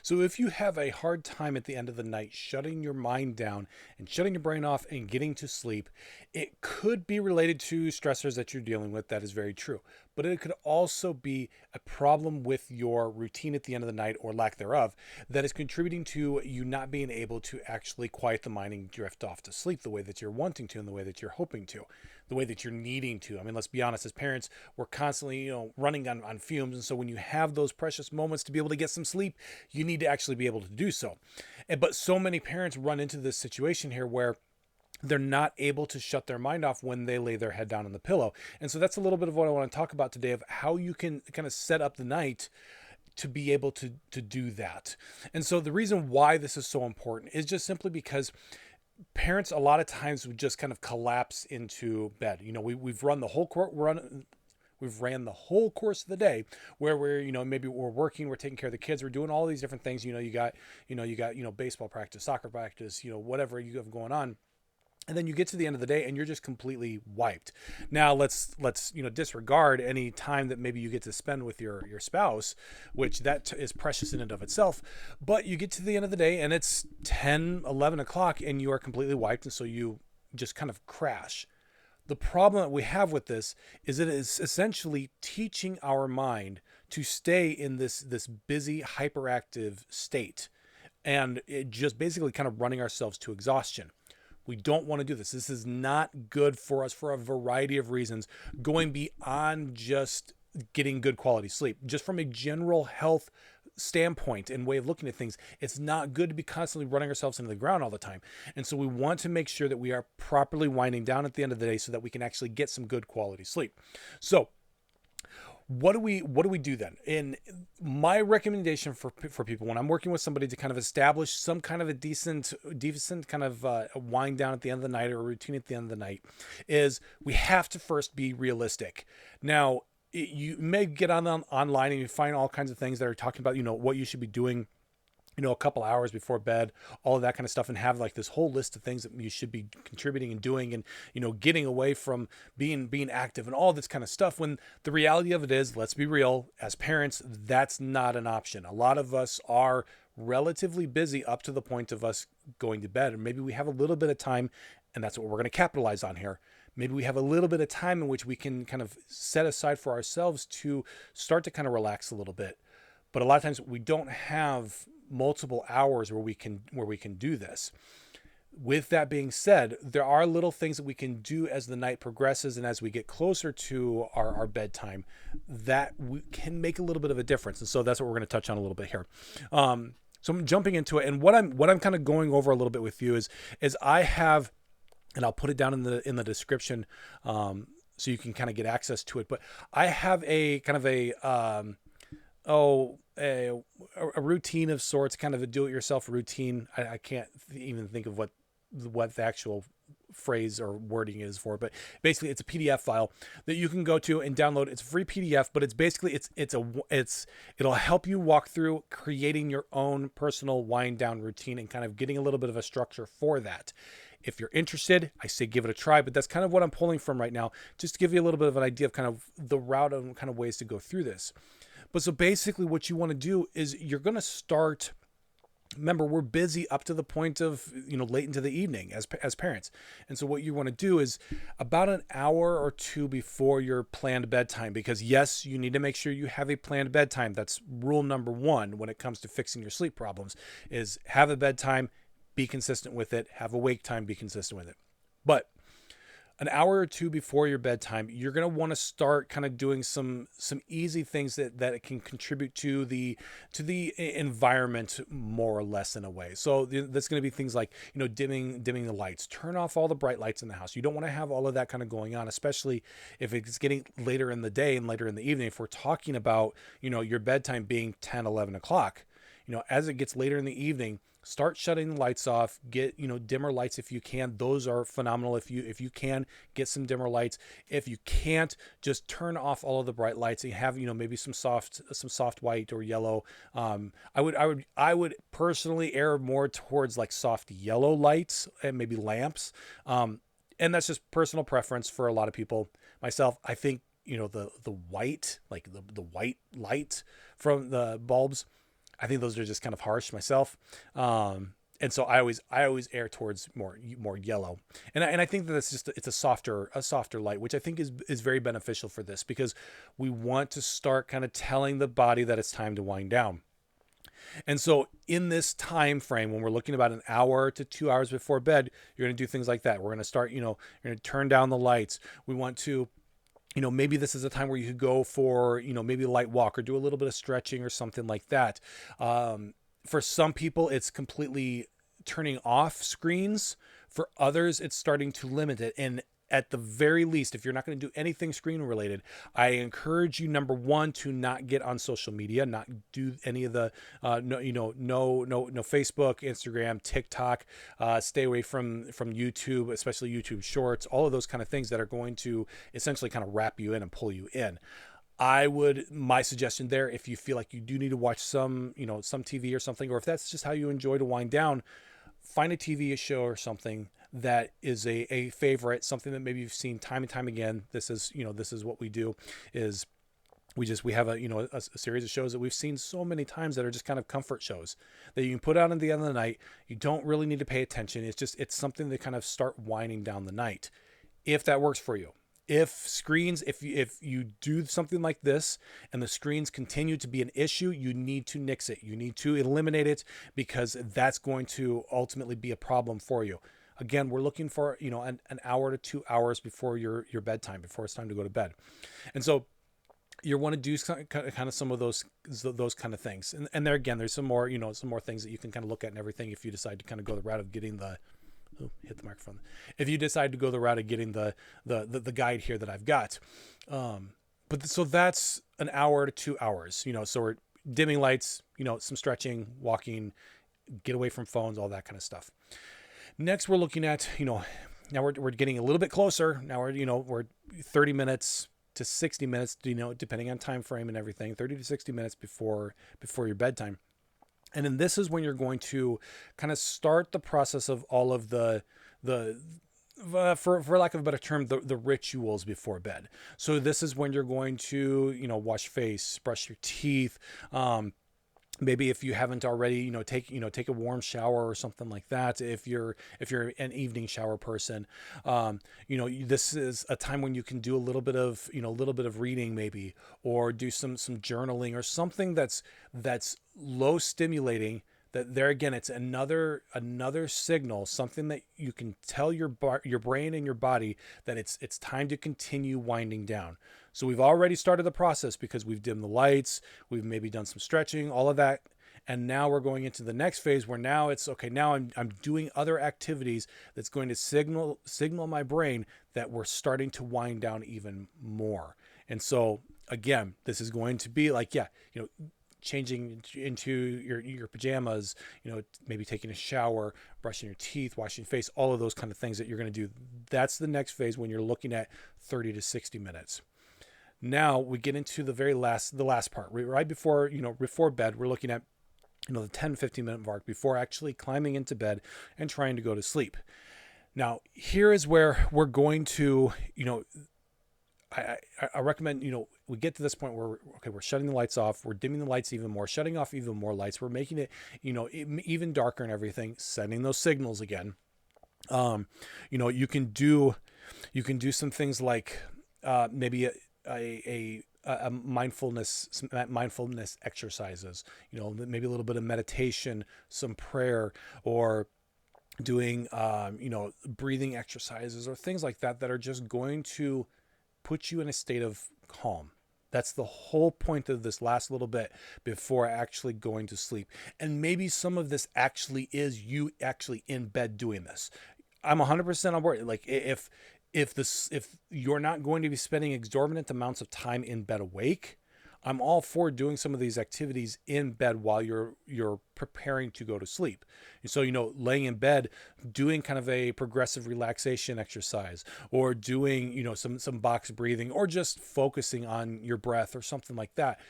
So if you have a hard time at the end of the night shutting your mind down and shutting your brain off and getting to sleep, it could be related to stressors that you're dealing with. That is very true. But it could also be a problem with your routine at the end of the night or lack thereof that is contributing to you not being able to actually quiet the mind and drift off to sleep the way that you're wanting to and the way that you're hoping to, the way that you're needing to. I mean, let's be honest, as parents, we're constantly, running on fumes. And so when you have those precious moments to be able to get some sleep, you need to actually be able to do so. But so many parents run into this situation here where they're not able to shut their mind off when they lay their head down on the pillow. And so that's a little bit of what I want to talk about today, of how you can kind of set up the night to be able to do that. And so the reason why this is so important is just simply because parents a lot of times would just kind of collapse into bed. We've run the whole run we've ran the whole course of the day where we're, maybe we're working, we're taking care of the kids, we're doing all these different things. You got baseball practice, soccer practice, whatever you have going on. And then you get to the end of the day and you're just completely wiped. Now let's disregard any time that maybe you get to spend with your spouse, which is precious in and of itself. But you get to the end of the day and it's 10, 11 o'clock and you are completely wiped. And so you just kind of crash. The problem that we have with this is it is essentially teaching our mind to stay in this busy, hyperactive state. And it just basically kind of running ourselves to exhaustion. We don't want to do this. This is not good for us for a variety of reasons, going beyond just getting good quality sleep. Just from a general health standpoint and way of looking at things, it's not good to be constantly running ourselves into the ground all the time. And so we want to make sure that we are properly winding down at the end of the day so that we can actually get some good quality sleep. So what do we do then? And my recommendation for people when I'm working with somebody to kind of establish some kind of a decent kind of a wind down at the end of the night or a routine at the end of the night is we have to first be realistic. Now, you may get online and you find all kinds of things that are talking about, what you should be doing, a couple hours before bed, all of that kind of stuff, and have like this whole list of things that you should be contributing and doing and, getting away from being active and all this kind of stuff. When the reality of it is, let's be real, as parents, that's not an option. A lot of us are relatively busy up to the point of us going to bed, and maybe we have a little bit of time, and that's what we're going to capitalize on here. Maybe we have a little bit of time in which we can kind of set aside for ourselves to start to kind of relax a little bit. But a lot of times we don't have multiple hours where we can do this. With that being said, there are little things that we can do as the night progresses and as we get closer to our bedtime that we can make a little bit of a difference. And so that's what we're going to touch on a little bit here. So I'm jumping into it, and what I'm kind of going over a little bit with you is I have, and I'll put it down in the description, so you can kind of get access to it. But I have a kind of a routine of sorts, kind of a do-it-yourself routine. I can't even think of what the actual phrase or wording is for it, but basically it's a PDF file that you can go to and download. It's a free PDF, but it's basically it'll help you walk through creating your own personal wind down routine and kind of getting a little bit of a structure for that. If you're interested, I say give it a try, but that's kind of what I'm pulling from right now, just to give you a little bit of an idea of kind of the route and kind of ways to go through this. But so basically what you want to do is you're going to start. Remember, we're busy up to the point of, late into the evening as parents. And so what you want to do is about an hour or two before your planned bedtime, because yes, you need to make sure you have a planned bedtime. That's rule number one when it comes to fixing your sleep problems, is have a bedtime, be consistent with it, have a wake time, be consistent with it. But an hour or two before your bedtime, you're going to want to start kind of doing some easy things that it can contribute to the environment more or less in a way. So that's going to be things like, dimming the lights, turn off all the bright lights in the house. You don't want to have all of that kind of going on, especially if it's getting later in the day and later in the evening. If we're talking about, your bedtime being 10, 11 o'clock, as it gets later in the evening, start shutting the lights off, get, dimmer lights if you can. Those are phenomenal. If you can get some dimmer lights. If you can't, just turn off all of the bright lights and have, maybe some soft white or yellow. I would personally err more towards like soft yellow lights and maybe lamps. And that's just personal preference for a lot of people. Myself, I think, the white, like the white light from the bulbs, I think those are just kind of harsh myself. And so I always err towards more yellow, and I think that it's just it's a softer light, which I think is very beneficial for this, because we want to start kind of telling the body that it's time to wind down. And so in this time frame, when we're looking about an hour to 2 hours before bed, you're going to do things like that. We're going to start, you're going to turn down the lights. We want to, maybe this is a time where you could go for, maybe a light walk or do a little bit of stretching or something like that. For some people, it's completely turning off screens. For others, it's starting to limit it. And at the very least, if you're not going to do anything screen related, I encourage you, number one, to not get on social media, not do any of the, no Facebook, Instagram, TikTok, stay away from YouTube, especially YouTube Shorts, all of those kind of things that are going to essentially kind of wrap you in and pull you in. My suggestion there, if you feel like you do need to watch some TV or something, or if that's just how you enjoy to wind down, find a TV show or something that is a favorite, something that maybe you've seen time and time again. This is what we do is we have a series of shows that we've seen so many times that are just kind of comfort shows that you can put on at the end of the night. You don't really need to pay attention. It's something to kind of start winding down the night, if that works for you. If you do something like this and the screens continue to be an issue, you need to nix it. You need to eliminate it, because that's going to ultimately be a problem for you. Again, we're looking for, an hour to 2 hours before your bedtime, before it's time to go to bed. And so you want to do kind of some of those kind of things. And there again, there's some more things that you can kind of look at and everything, if you decide to kind of go the route of getting hit the microphone. If you decide to go the route of getting the guide here that I've got. So that's an hour to 2 hours, so we're dimming lights, some stretching, walking, get away from phones, all that kind of stuff. Next, we're looking at, now we're getting a little bit closer. Now we're 30 minutes to 60 minutes, depending on time frame and everything, 30 to 60 minutes before your bedtime. And then this is when you're going to kind of start the process of all of the for lack of a better term, the rituals before bed. So this is when you're going to, wash face, brush your teeth, maybe if you haven't already, take a warm shower or something like that. If you're an evening shower person, this is a time when you can do a little bit of reading maybe, or do some journaling or something that's low stimulating. That there again, it's another signal, something that you can tell your brain and your body that it's time to continue winding down. So we've already started the process because we've dimmed the lights, we've maybe done some stretching, all of that. And now we're going into the next phase where now it's okay. Now I'm doing other activities that's going to signal my brain that we're starting to wind down even more. And so again, this is going to be like, changing into your pajamas, maybe taking a shower, brushing your teeth, washing your face, all of those kind of things that you're going to do. That's the next phase when you're looking at 30 to 60 minutes. Now we get into the last part, right before bed. We're looking at, the 10, 15 minute mark before actually climbing into bed and trying to go to sleep. Now, here is where we're going to, I recommend, we get to this point where we're shutting the lights off, we're dimming the lights even more, shutting off even more lights, we're making it, even darker and everything, sending those signals again. You can do some things like maybe a mindfulness exercises, maybe a little bit of meditation, some prayer, or doing, breathing exercises or things like that are just going to put you in a state of calm. That's the whole point of this last little bit before actually going to sleep. And maybe some of this actually is you actually in bed doing this. I'm 100% on board. Like if you're not going to be spending exorbitant amounts of time in bed awake, I'm all for doing some of these activities in bed while you're preparing to go to sleep. And so, laying in bed, doing kind of a progressive relaxation exercise, or doing, some box breathing, or just focusing on your breath or something like that,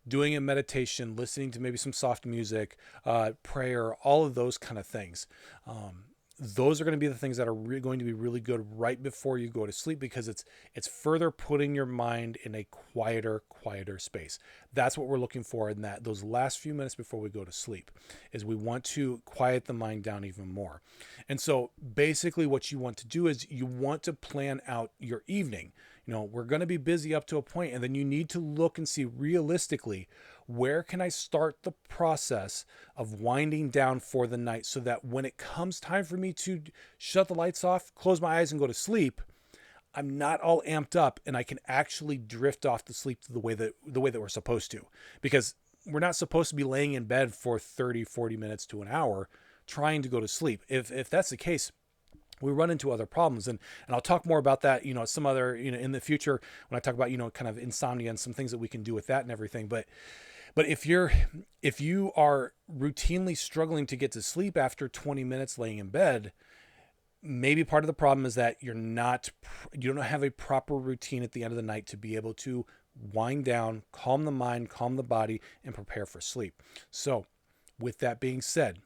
doing a meditation, listening to maybe some soft music, prayer, all of those kind of things. those are going to be the things that are going to be really good right before you go to sleep, because it's further putting your mind in a quieter space. That's what we're looking for in those last few minutes before we go to sleep, is we want to quiet the mind down even more. And so basically what you want to do is you want to plan out your evening. We're going to be busy up to a point, and then you need to look and see realistically, where can I start the process of winding down for the night, so that when it comes time for me to shut the lights off, close my eyes and go to sleep, I'm not all amped up and I can actually drift off to sleep the way that we're supposed to. Because we're not supposed to be laying in bed for 30, 40 minutes to an hour trying to go to sleep. If that's the case, we run into other problems. And I'll talk more about that, some other, in the future, when I talk about, kind of insomnia and some things that we can do with that and everything. But if you are routinely struggling to get to sleep after 20 minutes laying in bed, maybe part of the problem is that you don't have a proper routine at the end of the night to be able to wind down, calm the mind, calm the body, and prepare for sleep. So with that being said,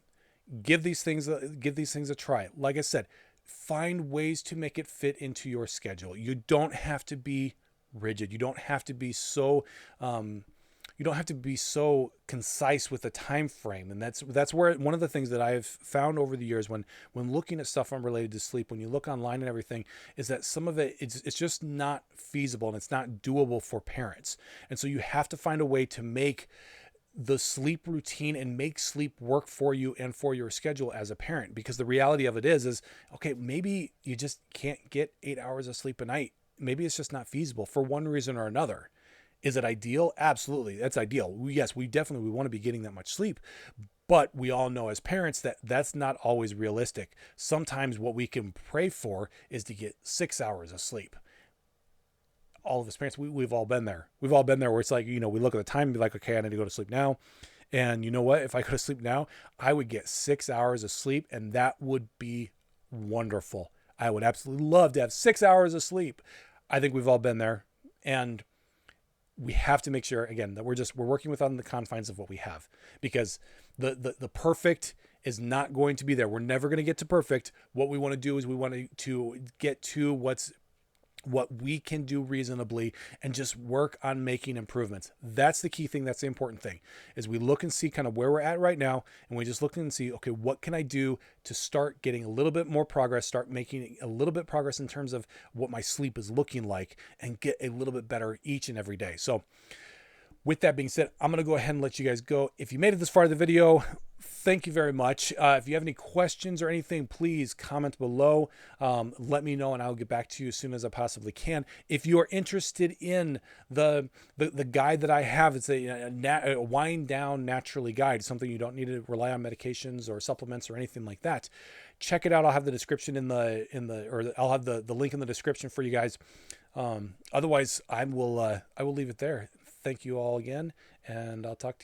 give these things a try. Like I said, find ways to make it fit into your schedule. You don't have to be rigid. You don't have to be so concise with a time frame. And that's where one of the things that I've found over the years when looking at stuff unrelated to sleep, when you look online and everything, is that some of it's just not feasible and it's not doable for parents. And so you have to find a way to make the sleep routine and make sleep work for you and for your schedule as a parent. Because the reality of it is okay, maybe you just can't get 8 hours of sleep a night. Maybe it's just not feasible for one reason or another. Is it ideal? Absolutely. That's ideal. Yes, we want to be getting that much sleep, but we all know as parents that that's not always realistic. Sometimes what we can pray for is to get 6 hours of sleep. All of us parents, we've all been there. We've all been there where it's like, we look at the time and be like, okay, I need to go to sleep now. And you know what? If I go to sleep now, I would get 6 hours of sleep, and that would be wonderful. I would absolutely love to have 6 hours of sleep. I think we've all been there. And we have to make sure, again, that we're working within the confines of what we have, because the perfect is not going to be there. We're never going to get to perfect. What we want to do is we want to get to what we can do reasonably and just work on making improvements. That's the key thing. That's the important thing, is we look and see kind of where we're at right now. And we just look and see, okay, what can I do to start getting a little bit more progress, start making a little bit progress in terms of what my sleep is looking like, and get a little bit better each and every day. So with that being said, I'm going to go ahead and let you guys go. If you made it this far in the video, thank you very much. If you have any questions or anything, please comment below. Let me know and I'll get back to you as soon as I possibly can. If you are interested in the guide that I have, it's a wind down naturally guide, something you don't need to rely on medications or supplements or anything like that. Check it out. I'll have the description I'll have the link in the description for you guys. Otherwise, I will leave it there. Thank you all again, and I'll talk to you.